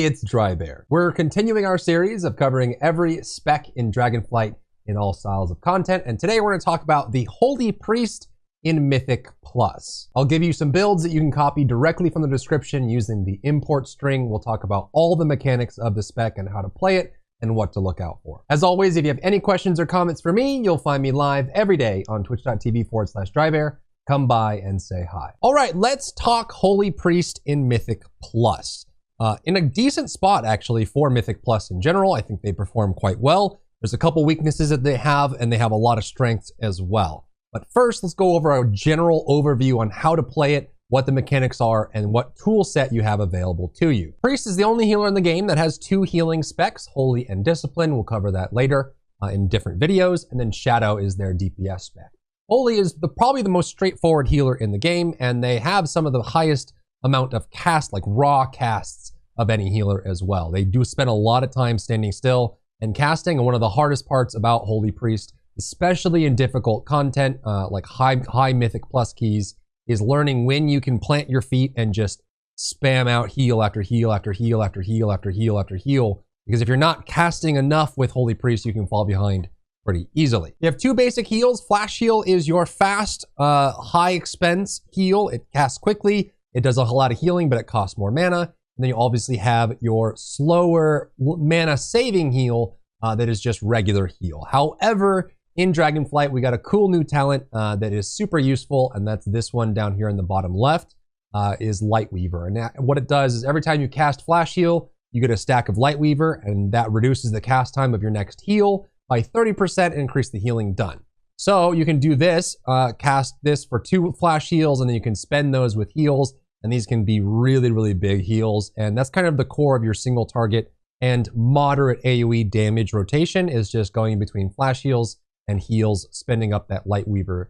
Hey, it's Drybear. We're continuing our series of covering every spec in Dragonflight in all styles of content, and today we're going to talk about the Holy Priest in Mythic Plus. I'll give you some builds that you can copy directly from the description using the import string. We'll talk about all the mechanics of the spec and how to play it and what to look out for. As always, if you have any questions or comments for me, you'll find me live every day on twitch.tv/Drybear. Come by and say hi. All right, let's talk Holy Priest in Mythic Plus. In a decent spot, actually, for Mythic Plus in general. I think they perform quite well. There's a couple weaknesses that they have, and they have a lot of strengths as well. But first, let's go over a general overview on how to play it, what the mechanics are, and what tool set you have available to you. Priest is the only healer in the game that has two healing specs, Holy and Discipline. We'll cover that later in different videos. And then Shadow is their DPS spec. Holy is probably the most straightforward healer in the game, and they have some of the highest amount of cast, like raw casts of any healer as well. They do spend a lot of time standing still and casting, and one of the hardest parts about Holy Priest, especially in difficult content, like high Mythic Plus keys, is learning when you can plant your feet and just spam out heal after heal after heal after heal after heal after heal. Because if you're not casting enough with Holy Priest, you can fall behind pretty easily. You have two basic heals. Flash heal is your fast, high expense heal. It casts quickly. It does a lot of healing, but it costs more mana. And then you obviously have your slower mana saving heal that is just regular heal. However, in Dragonflight, we got a cool new talent that is super useful, and that's this one down here in the bottom left, is Lightweaver. And what it does is every time you cast Flash Heal, you get a stack of Lightweaver, and that reduces the cast time of your next heal by 30% and increase the healing done. So you can do this, cast this for 2 Flash Heals, and then you can spend those with heals. And these can be really, really big heals. And that's kind of the core of your single target and moderate AoE damage rotation, is just going between flash heals and heals, spending up that Lightweaver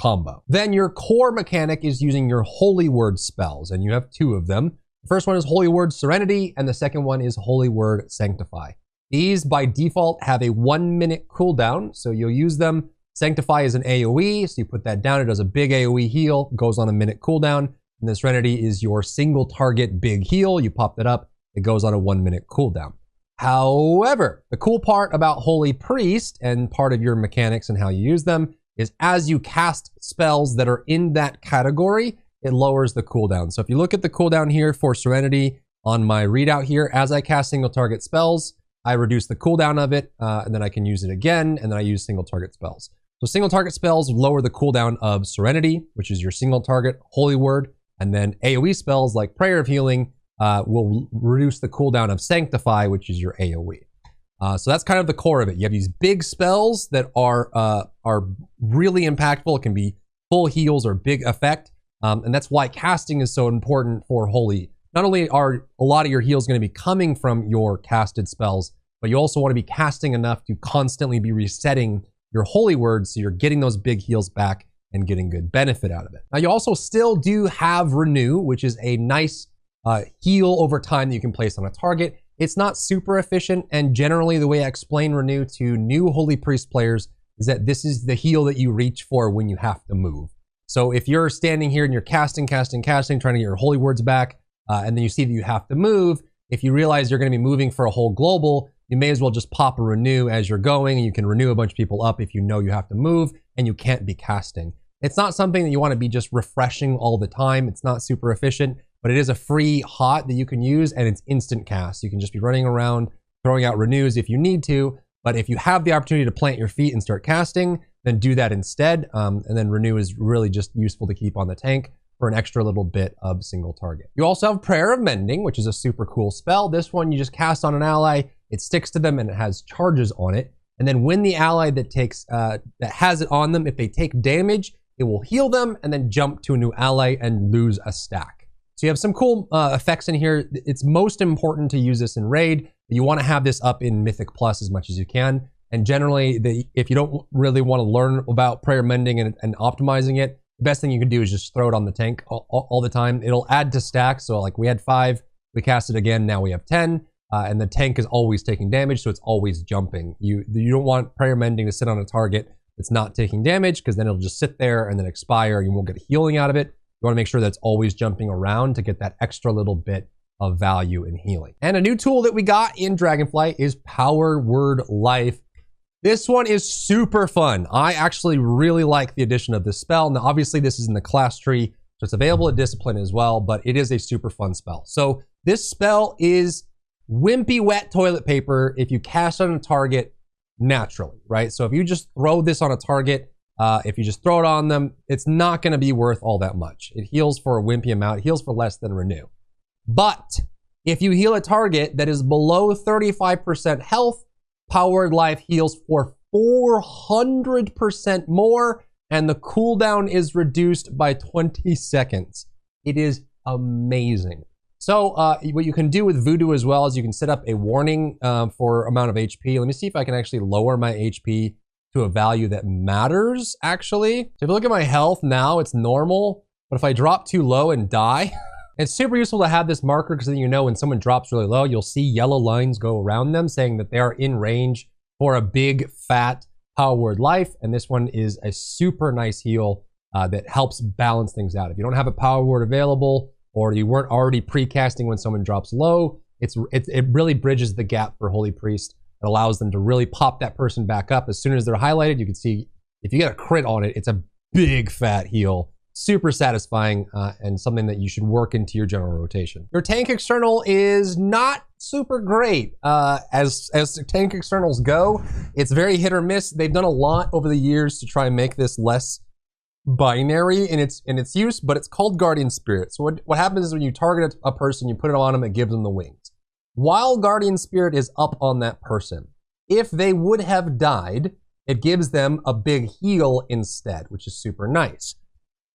combo. Then your core mechanic is using your Holy Word spells, and you have 2 of them. The first one is Holy Word Serenity, and the second one is Holy Word Sanctify. These by default have a 1-minute cooldown, so you'll use them. Sanctify is an AoE, so you put that down, it does a big AoE heal, goes on a minute cooldown. And the Serenity is your single target big heal. You pop that up, it goes on a 1-minute cooldown. However, the cool part about Holy Priest and part of your mechanics and how you use them is as you cast spells that are in that category, it lowers the cooldown. So if you look at the cooldown here for Serenity on my readout here, as I cast single target spells, I reduce the cooldown of it, and then I can use it again, and then I use single target spells. So single target spells lower the cooldown of Serenity, which is your single target Holy Word. And then AoE spells like Prayer of Healing will reduce the cooldown of Sanctify, which is your AoE. So that's kind of the core of it. You have these big spells that are really impactful. It can be full heals or big effect. And that's why casting is so important for Holy. Not only are a lot of your heals going to be coming from your casted spells, but you also want to be casting enough to constantly be resetting your Holy Words so you're getting those big heals back and getting good benefit out of it. Now you also still do have Renew, which is a nice heal over time that you can place on a target. It's not super efficient, and generally the way I explain Renew to new Holy Priest players is that this is the heal that you reach for when you have to move. So if you're standing here and you're casting, trying to get your Holy Words back, and then you see that you have to move, if you realize you're going to be moving for a whole global, you may as well just pop a Renew as you're going, and you can renew a bunch of people up if you know you have to move and you can't be casting. It's not something that you want to be just refreshing all the time. It's not super efficient, but it is a free hot that you can use, and it's instant cast. You can just be running around, throwing out renews if you need to, but if you have the opportunity to plant your feet and start casting, then do that instead. And then renew is really just useful to keep on the tank for an extra little bit of single target. You also have Prayer of Mending, which is a super cool spell. This one you just cast on an ally, it sticks to them, and it has charges on it. And then when the ally that has it on them, if they take damage, it will heal them and then jump to a new ally and lose a stack. So you have some cool effects in here. It's most important to use this in raid. You want to have this up in Mythic Plus as much as you can. And generally, if you don't really want to learn about prayer mending and optimizing it, the best thing you can do is just throw it on the tank all the time. It'll add to stacks. So like we had 5, we cast it again, now we have 10. And the tank is always taking damage, so it's always jumping. You don't want prayer mending to sit on a target that's not taking damage, because then it'll just sit there and then expire. You won't get healing out of it. You want to make sure that it's always jumping around to get that extra little bit of value in healing. And a new tool that we got in Dragonflight is Power Word Life. This one is super fun. I actually really like the addition of this spell. Now, obviously, this is in the class tree, so it's available at Discipline as well, but it is a super fun spell. So this spell is wimpy wet toilet paper if you cast on a target naturally, right? So if you just throw this on a target, if you just throw it on them, it's not going to be worth all that much. It heals for a wimpy amount. It heals for less than Renew. But if you heal a target that is below 35% health, Powered Life heals for 400% more, and the cooldown is reduced by 20 seconds. It is amazing. So what you can do with Voodoo as well is you can set up a warning for amount of HP. Let me see if I can actually lower my HP to a value that matters, actually. So if you look at my health now, it's normal. But if I drop too low and die, it's super useful to have this marker because then you know when someone drops really low, you'll see yellow lines go around them saying that they are in range for a big, fat Power Word Life. And this one is a super nice heal that helps balance things out. If you don't have a Power Word available or you weren't already pre-casting when someone drops low, it really bridges the gap for Holy Priest. It allows them to really pop that person back up. As soon as they're highlighted, you can see if you get a crit on it, it's a big, fat heal. Super satisfying and something that you should work into your general rotation. Your tank external is not super great. As tank externals go, it's very hit or miss. They've done a lot over the years to try and make this less binary in its use, but it's called Guardian Spirit. So what happens is when you target a person, you put it on them, it gives them the wings. While Guardian Spirit is up on that person, if they would have died, it gives them a big heal instead, which is super nice.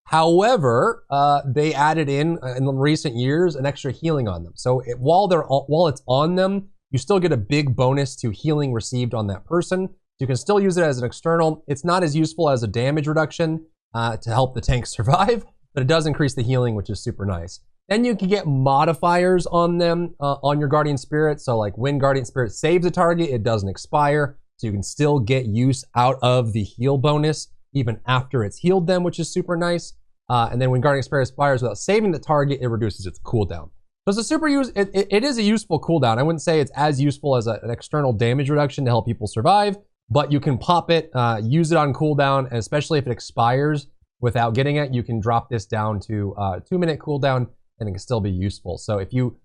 However, they added in recent years an extra healing on them. So while it's on them, you still get a big bonus to healing received on that person. You can still use it as an external. It's not as useful as a damage reduction to help the tank survive, but it does increase the healing, which is super nice. Then you can get modifiers on them on your Guardian Spirit. So like when Guardian Spirit saves a target, it doesn't expire. So you can still get use out of the heal bonus even after it's healed them, which is super nice. And then when Guardian Spirit expires without saving the target, it reduces its cooldown. So it's a it is a useful cooldown. I wouldn't say it's as useful as an external damage reduction to help people survive, but you can pop it, use it on cooldown, and especially if it expires without getting it, you can drop this down to 2-minute cooldown, and it can still be useful. So if you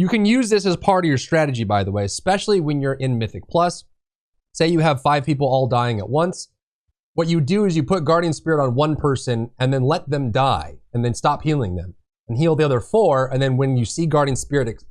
can use this as part of your strategy, by the way, especially when you're in Mythic Plus. Say you have 5 people all dying at once. What you do is you put Guardian Spirit on one person and then let them die and then stop healing them and heal the other 4. And then when you see Guardian Spirit,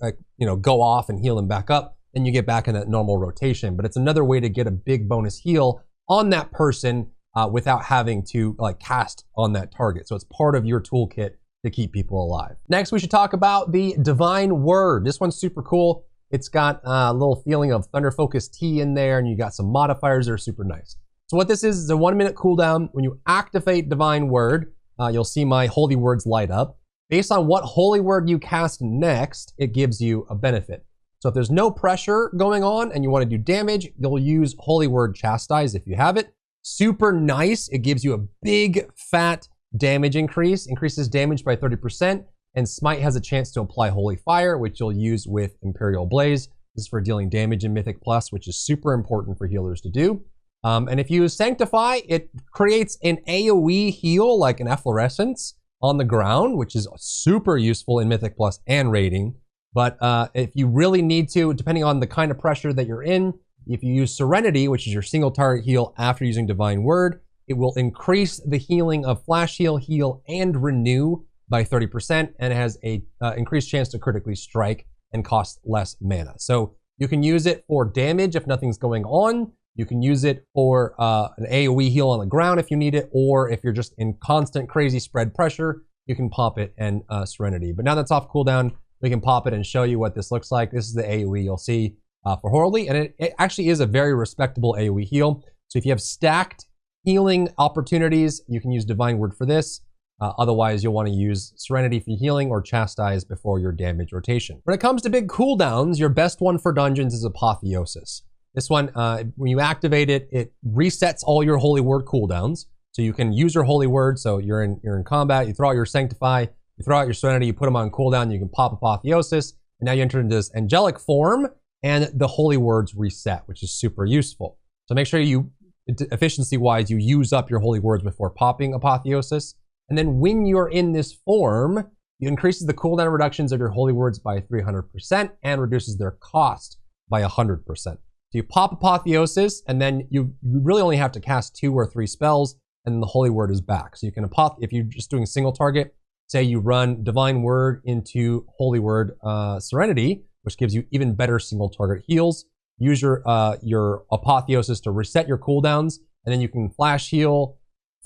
go off and heal them back up, then you get back in that normal rotation. But it's another way to get a big bonus heal on that person without having to cast on that target. So it's part of your toolkit to keep people alive. Next, we should talk about the Divine Word. This one's super cool. It's got a little feeling of Thunder Focus T in there, and you got some modifiers that are super nice. So what this is a 1-minute cooldown. When you activate Divine Word, you'll see my holy words light up. Based on what holy word you cast next, it gives you a benefit. So if there's no pressure going on and you want to do damage, you'll use holy word Chastise if you have it. Super nice. It gives you a big fat damage increase, increases damage by 30%, and Smite has a chance to apply Holy Fire, which you'll use with Imperial Blaze. This is for dealing damage in Mythic Plus, which is super important for healers to do. And if you use Sanctify, it creates an AoE heal, like an efflorescence on the ground, which is super useful in Mythic Plus and raiding. But if you really need to, depending on the kind of pressure that you're in, if you use Serenity, which is your single target heal after using Divine Word, it will increase the healing of Flash Heal, and Renew by 30%, and it has a increased chance to critically strike and cost less mana. So you can use it for damage if nothing's going on. You can use it for an AoE heal on the ground if you need it, or if you're just in constant crazy spread pressure, you can pop it and Serenity. But now that's off cooldown, we can pop it and show you what this looks like. This is the AoE you'll see for Holy, and it actually is a very respectable AoE heal. So if you have stacked healing opportunities, you can use Divine Word for this. Otherwise, you'll want to use Serenity for healing or Chastise before your damage rotation. When it comes to big cooldowns, your best one for dungeons is Apotheosis. This one, when you activate it, it resets all your Holy Word cooldowns. So you can use your Holy Word. So you're in combat, you throw out your Sanctify, you throw out your Serenity, you put them on cooldown, you can pop Apotheosis. And now you enter into this angelic form, and the holy words reset, which is super useful. So make sure you, efficiency-wise, you use up your holy words before popping Apotheosis. And then when you're in this form, it increases the cooldown reductions of your holy words by 300% and reduces their cost by 100%. So you pop Apotheosis, and then you really only have to cast 2 or 3 spells, and then the holy word is back. So you can, if you're just doing single target, say you run Divine Word into Holy Word Serenity, which gives you even better single target heals. Use your Apotheosis to reset your cooldowns, and then you can flash heal,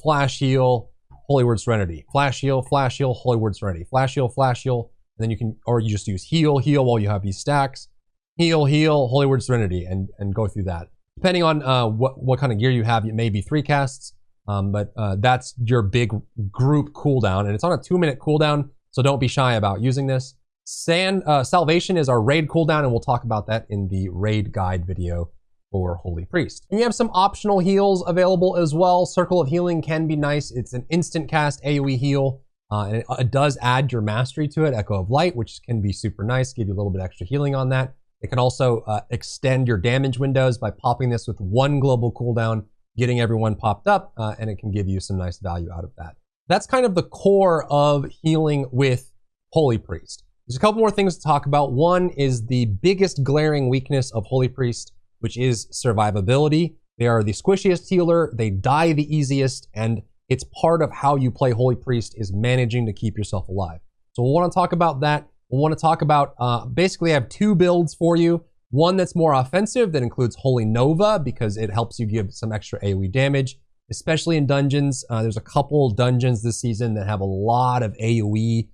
Holy Word Serenity, flash heal, Holy Word Serenity, flash heal, and then you can, or you just use heal while you have these stacks, heal, Holy Word Serenity, and go through that. Depending on what kind of gear you have, it may be 3 casts, but that's your big group cooldown, and it's on a 2-minute cooldown, so don't be shy about using this. Salvation is our raid cooldown, and we'll talk about that in the raid guide video for Holy Priest. And you have some optional heals available as well. Circle of Healing can be nice. It's an instant cast AoE heal, and it does add your mastery to it, Echo of Light, which can be super nice, give you a little bit extra healing on that. It can also extend your damage windows by popping this with 1 global cooldown, getting everyone popped up, and it can give you some nice value out of that. That's kind of the core of healing with Holy Priest. There's a couple more things to talk about. One is the biggest glaring weakness of Holy Priest, which is survivability. They are the squishiest healer, they die the easiest, and it's part of how you play Holy Priest is managing to keep yourself alive. So we'll want to talk about that. We'll want to talk about, basically I have 2 builds for you. One that's more offensive that includes Holy Nova because it helps you give some extra AoE damage, especially in dungeons. There's a couple dungeons this season that have a lot of AoE,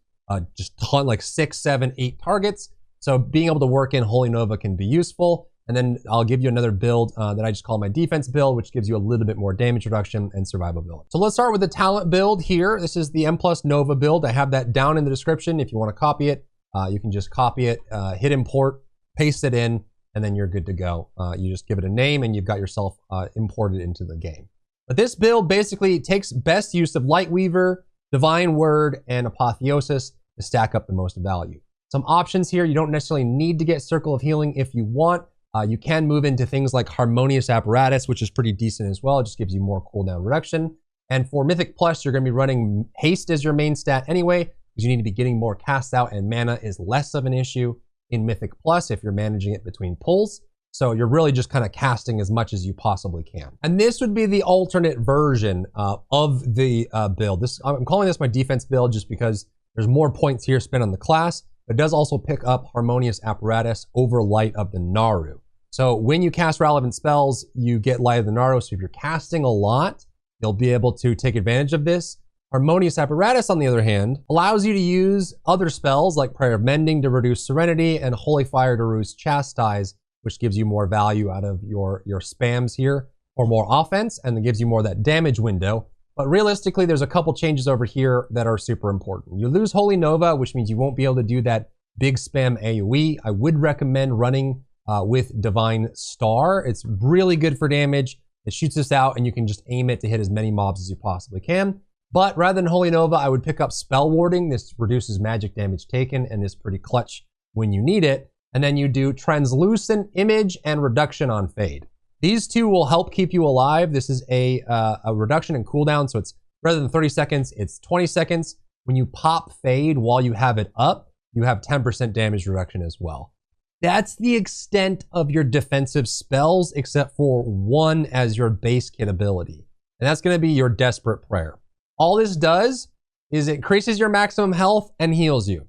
just ton, like 6, 7, 8 targets. So being able to work in Holy Nova can be useful. And then I'll give you another build that I just call my defense build, which gives you a little bit more damage reduction and survivability. So let's start with the talent build here. This is the M+ Nova build. I have that down in the description. If you want to copy it, you can just copy it, hit import, paste it in, and then you're good to go. You just give it a name and you've got yourself imported into the game. But this build basically takes best use of Lightweaver, Divine Word, and Apotheosis to stack up the most value. Some options here, you don't necessarily need to get Circle of Healing if you want. You can move into things like Harmonious Apparatus, which is pretty decent as well. It just gives you more cooldown reduction. And for Mythic Plus, you're going to be running Haste as your main stat anyway, because you need to be getting more casts out, and mana is less of an issue in Mythic Plus if you're managing it between pulls. So you're really just kind of casting as much as you possibly can. And this would be the alternate version of the build. I'm calling this my defense build just because there's more points here spent on the class. It does also pick up Harmonious Apparatus over Light of the Naru. So when you cast relevant spells, you get Light of the Naru. So if you're casting a lot, you'll be able to take advantage of this. Harmonious Apparatus, on the other hand, allows you to use other spells like Prayer of Mending to reduce Serenity and Holy Fire to reduce Chastise, which gives you more value out of your spams here, or more offense, and it gives you more of that damage window. But realistically, there's a couple changes over here that are super important. You lose Holy Nova, which means you won't be able to do that big spam AoE. I would recommend running with Divine Star. It's really good for damage. It shoots this out and you can just aim it to hit as many mobs as you possibly can. But rather than Holy Nova, I would pick up Spell Warding. This reduces magic damage taken and is pretty clutch when you need it. And then you do Translucent Image and Reduction on Fade. These two will help keep you alive. This is a reduction in cooldown, so it's rather than 30 seconds, it's 20 seconds. When you pop Fade while you have it up, you have 10% damage reduction as well. That's the extent of your defensive spells, except for one as your base kit ability. And that's gonna be your Desperate Prayer. All this does is it increases your maximum health and heals you.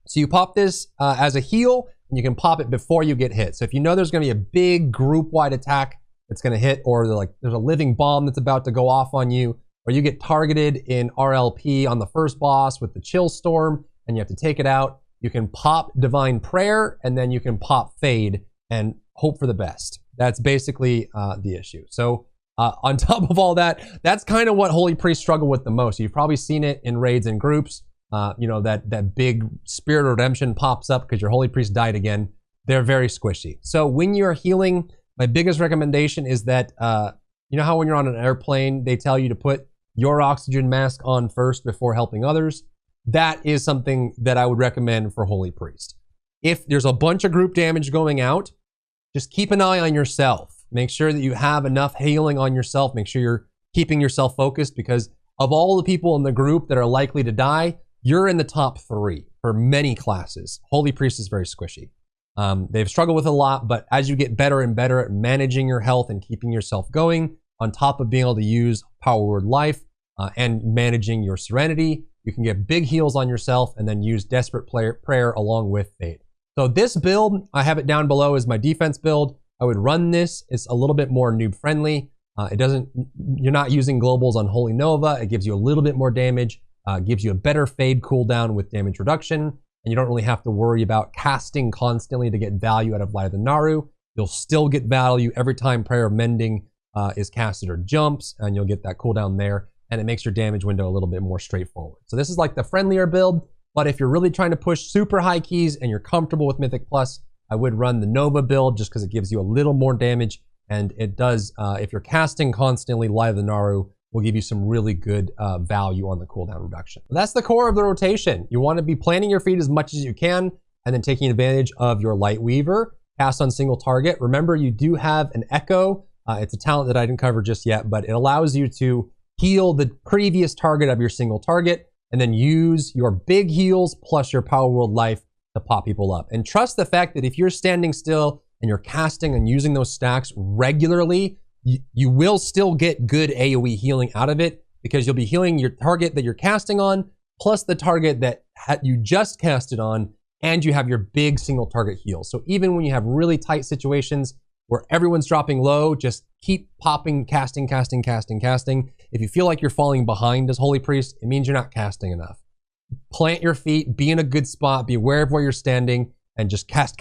So you pop this as a heal, and you can pop it before you get hit. So if you know there's gonna be a big group-wide attack that's gonna hit, or there's a living bomb that's about to go off on you, or you get targeted in RLP on the first boss with the Chill Storm, and you have to take it out, you can pop Divine Prayer, and then you can pop Fade and hope for the best. That's basically the issue. So on top of all that, that's kind of what Holy Priests struggle with the most. You've probably seen it in raids and groups. You know, that big Spirit of Redemption pops up because your Holy Priest died again. They're very squishy. So when you're healing, my biggest recommendation is that, you know how when you're on an airplane, they tell you to put your oxygen mask on first before helping others? That is something that I would recommend for Holy Priest. if there's a bunch of group damage going out, just keep an eye on yourself. Make sure that you have enough healing on yourself. Make sure you're keeping yourself focused, because of all the people in the group that are likely to die, you're in the top 3 for many classes. Holy Priest is very squishy. They've struggled with it a lot, but as you get better and better at managing your health and keeping yourself going, on top of being able to use Power Word Life and managing your Serenity, you can get big heals on yourself and then use Desperate Prayer along with Fate. So this build, I have it down below as my defense build. I would run this. It's a little bit more noob friendly. You're not using globals on Holy Nova. It gives you a little bit more damage, gives you a better fade cooldown with damage reduction, and you don't really have to worry about casting constantly to get value out of Light of the Naru. You'll still get value every time Prayer of Mending is casted or jumps, and you'll get that cooldown there, and it makes your damage window a little bit more straightforward. So this is like the friendlier build, but if you're really trying to push super high keys and you're comfortable with Mythic Plus, I would run the Nova build just because it gives you a little more damage, and it does, if you're casting constantly, Light of the Naru will give you some really good value on the cooldown reduction. That's the core of the rotation. You want to be planning your feat as much as you can, and then taking advantage of your Light Weaver, cast on single target. Remember, you do have an Echo. It's a talent that I didn't cover just yet, but it allows you to heal the previous target of your single target, and then use your big heals plus your Power World Life to pop people up. And trust the fact that if you're standing still and you're casting and using those stacks regularly, you will still get good AoE healing out of it, because you'll be healing your target that you're casting on, plus the target that you just casted on, and you have your big single target heal. So even when you have really tight situations where everyone's dropping low, just keep popping, casting. If you feel like you're falling behind as Holy Priest, it means you're not casting enough. Plant your feet, be in a good spot, be aware of where you're standing, and just cast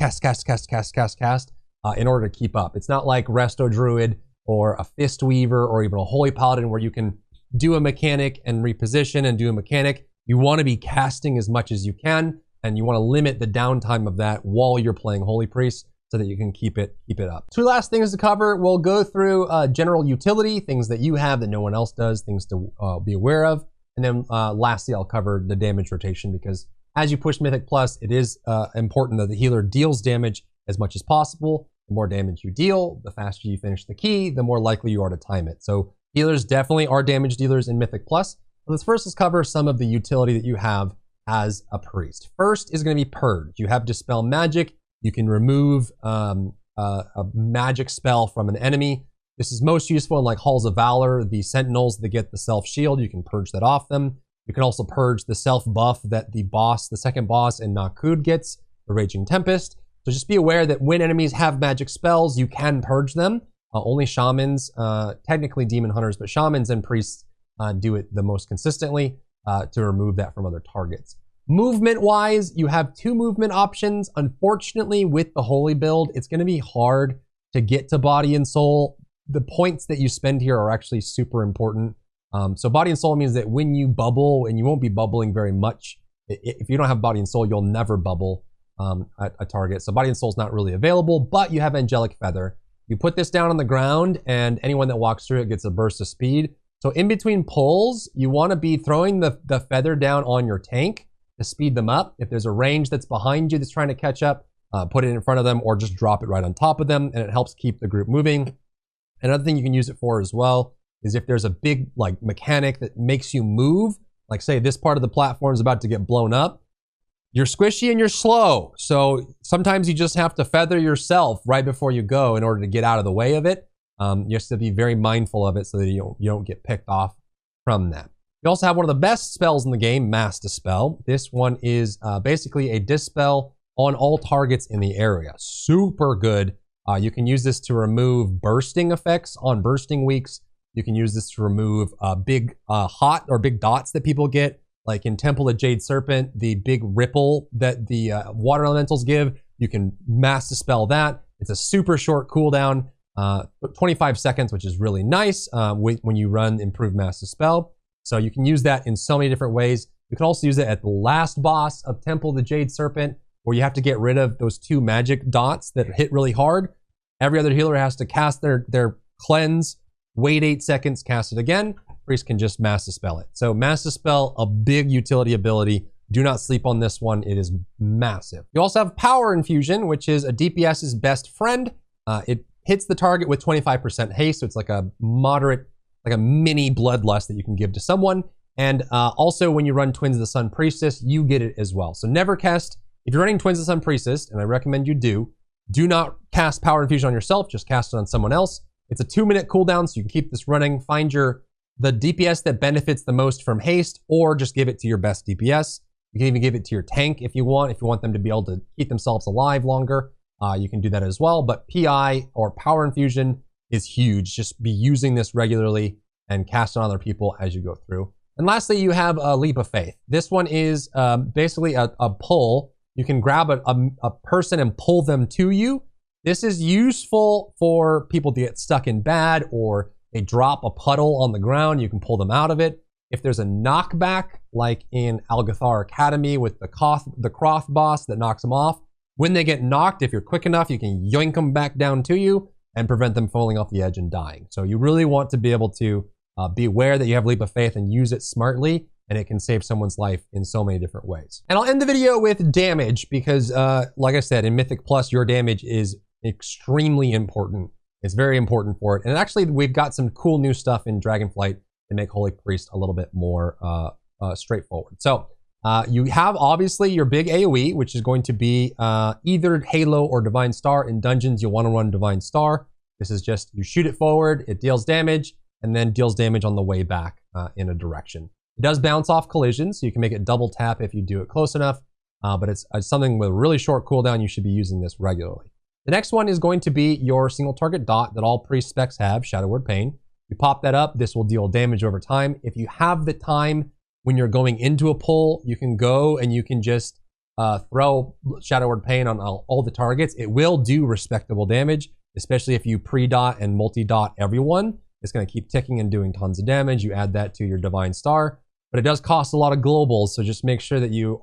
in order to keep up. It's not like Resto Druid or a Fist Weaver or even a Holy Paladin where you can do a mechanic and reposition and do a mechanic. You want to be casting as much as you can, and you want to limit the downtime of that while you're playing Holy Priest so that you can keep it up. 2 last things to cover. We'll go through general utility, things that you have that no one else does, things to be aware of. And then lastly, I'll cover the damage rotation, because as you push Mythic Plus, it is important that the healer deals damage as much as possible. The more damage you deal, the faster you finish the key, the more likely you are to time it. So healers definitely are damage dealers in Mythic Plus. So let's first cover some of the utility that you have as a priest. First is going to be Purge. You have Dispel Magic. You can remove a magic spell from an enemy. This is most useful in like Halls of Valor, the Sentinels that get the self shield. You can purge that off them. You can also purge the self buff that the second boss in Nakud gets, the Raging Tempest. So just be aware that when enemies have magic spells, you can purge them. Only shamans, technically demon hunters, but shamans and priests do it the most consistently to remove that from other targets. Movement-wise, you have 2 movement options. Unfortunately, with the Holy build, it's going to be hard to get to Body and Soul. The points that you spend here are actually super important. So Body and Soul means that when you bubble, and you won't be bubbling very much, if you don't have Body and Soul, you'll never bubble at a target. So Body and Soul is not really available, but you have Angelic Feather. You put this down on the ground, and anyone that walks through it gets a burst of speed. So in between pulls, you want to be throwing the feather down on your tank to speed them up. If there's a range that's behind you that's trying to catch up, put it in front of them or just drop it right on top of them, and it helps keep the group moving. Another thing you can use it for as well is if there's a big like mechanic that makes you move, like say this part of the platform is about to get blown up, you're squishy and you're slow. So sometimes you just have to feather yourself right before you go in order to get out of the way of it. You have to be very mindful of it so that you don't get picked off from that. You also have one of the best spells in the game, Mass Dispel. This one is basically a dispel on all targets in the area. Super good. You can use this to remove bursting effects on bursting weeks. You can use this to remove big hot or big dots that people get, like in Temple of Jade Serpent, the big ripple that the water elementals give. You can Mass Dispel that. It's a super short cooldown, 25 seconds, which is really nice when you run Improved Mass Dispel. So you can use that in so many different ways. You can also use it at the last boss of Temple of the Jade Serpent, where you have to get rid of those 2 magic dots that hit really hard. Every other healer has to cast their cleanse, wait 8 seconds, cast it again. Priest can just Mass Dispel it. So Mass Dispel, a big utility ability Do not sleep on this one. It is massive. You also have Power Infusion, which is a DPS's best friend. It hits the target with 25% haste, so it's like a moderate, like a mini bloodlust that you can give to someone. And also when you run Twins of the Sun Priestess, you get it as well. So never cast, if you're running Twins of the Sun Priestess, and I recommend you do not cast Power Infusion on yourself, just cast it on someone else. It's a 2-minute cooldown, so you can keep this running. Find the DPS that benefits the most from haste, or just give it to your best DPS. You can even give it to your tank if you want them to be able to keep themselves alive longer. You can do that as well, but PI or Power Infusion is huge. Just be using this regularly and cast it on other people as you go through. And lastly, you have a Leap of Faith. This one is basically a pull. You can grab a person and pull them to you. This is useful for people to get stuck in bad, or they drop a puddle on the ground, you can pull them out of it. If there's a knockback, like in Algathar Academy with the Croth boss that knocks them off, when they get knocked, if you're quick enough, you can yoink them back down to you and prevent them falling off the edge and dying. So you really want to be able to be aware that you have Leap of Faith and use it smartly, and it can save someone's life in so many different ways. And I'll end the video with damage because, like I said, in Mythic Plus, your damage is extremely important. It's very important for it. And actually, we've got some cool new stuff in Dragonflight to make Holy Priest a little bit more straightforward. So you have obviously your big AoE, which is going to be either Halo or Divine Star. In dungeons, you'll want to run Divine Star. This is just, you shoot it forward, it deals damage, and then deals damage on the way back in a direction. It does bounce off collisions, so you can make it double tap if you do it close enough, but it's something with a really short cooldown. You should be using this regularly. The next one is going to be your single target dot that all priest specs have, Shadow Word Pain. You pop that up, this will deal damage over time. If you have the time when you're going into a pull, you can go and you can just throw Shadow Word Pain on all the targets. It will do respectable damage, especially if you pre-dot and multi-dot everyone. It's going to keep ticking and doing tons of damage. You add that to your Divine Star, but it does cost a lot of globals, so just make sure that you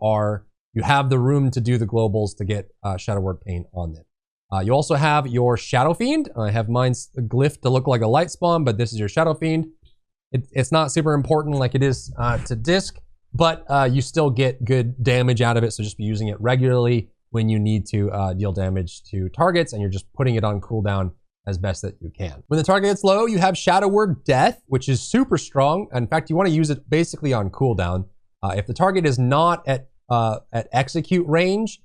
have the room to do the globals to get Shadow Word Pain on them. You also have your Shadow Fiend. I have mine's glyph to look like a light spawn, but this is your Shadow Fiend. It's not super important like it is to disc, but you still get good damage out of it, so just be using it regularly when you need to deal damage to targets, and you're just putting it on cooldown as best that you can. When the target gets low, you have Shadow Word Death, which is super strong. In fact, you want to use it basically on cooldown. If the target is not at execute range,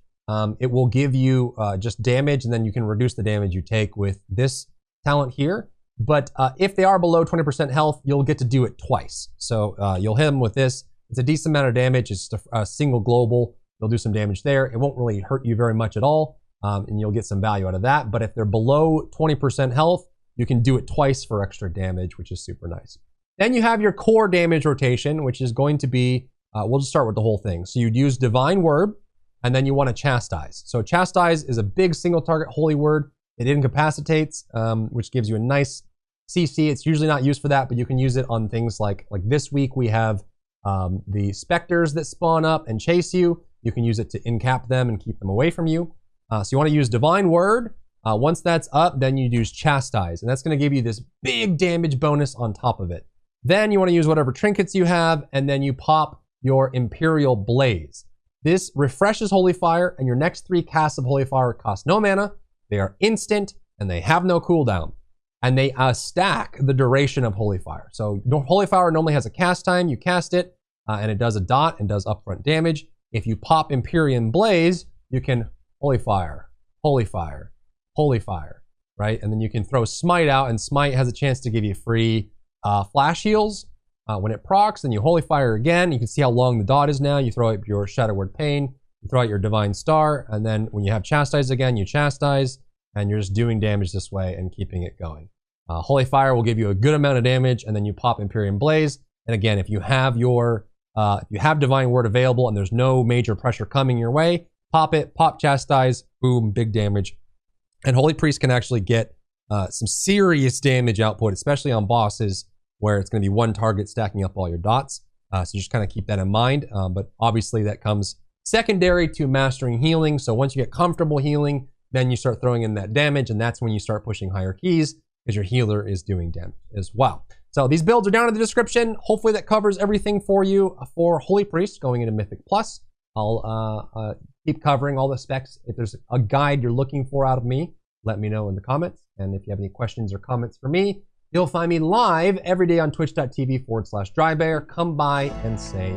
it will give you just damage, and then you can reduce the damage you take with this talent here. But if they are below 20% health, you'll get to do it twice. So you'll hit them with this. It's a decent amount of damage. It's just a single global. You'll do some damage there. It won't really hurt you very much at all, and you'll get some value out of that. But if they're below 20% health, you can do it twice for extra damage, which is super nice. Then you have your core damage rotation, which is going to be, we'll just start with the whole thing. So you'd use Divine Word, and then you want to Chastise. So Chastise is a big single target holy word. It incapacitates, which gives you a nice CC. It's usually not used for that, but you can use it on things like this week we have the specters that spawn up and chase you. You can use it to incap them and keep them away from you. So you want to use Divine Word. Once that's up, then you use Chastise, and that's going to give you this big damage bonus on top of it. Then you want to use whatever trinkets you have, and then you pop your Imperial Blaze. This refreshes Holy Fire, and your next 3 casts of Holy Fire cost no mana. They are instant, and they have no cooldown. And they stack the duration of Holy Fire. So Holy Fire normally has a cast time. You cast it, and it does a dot and does upfront damage. If you pop Empyrean Blaze, you can Holy Fire, Holy Fire, Holy Fire, right? And then you can throw Smite out, and Smite has a chance to give you free flash heals. When it procs, then you Holy Fire again. You can see how long the dot is now. You throw out your Shadow Word Pain, you throw out your Divine Star, and then when you have Chastise again, you Chastise, and you're just doing damage this way and keeping it going. Holy Fire will give you a good amount of damage, and then you pop Empyrean Blaze. And again, if you have Divine Word available and there's no major pressure coming your way, pop it, pop Chastise, boom, big damage. And Holy Priest can actually get some serious damage output, especially on bosses where it's going to be one target stacking up all your dots. So just kind of keep that in mind. But obviously that comes secondary to mastering healing. So once you get comfortable healing, then you start throwing in that damage, and that's when you start pushing higher keys because your healer is doing damage as well. So these builds are down in the description. Hopefully that covers everything for you for Holy Priest going into Mythic Plus. I'll keep covering all the specs. If there's a guide you're looking for out of me, let me know in the comments. And if you have any questions or comments for me, you'll find me live every day on twitch.tv/Drybear. Come by and say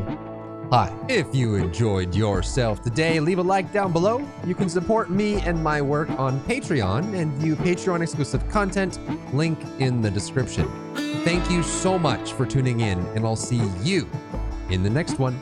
hi. If you enjoyed yourself today, leave a like down below. You can support me and my work on Patreon and view Patreon exclusive content, link in the description. Thank you so much for tuning in, and I'll see you in the next one.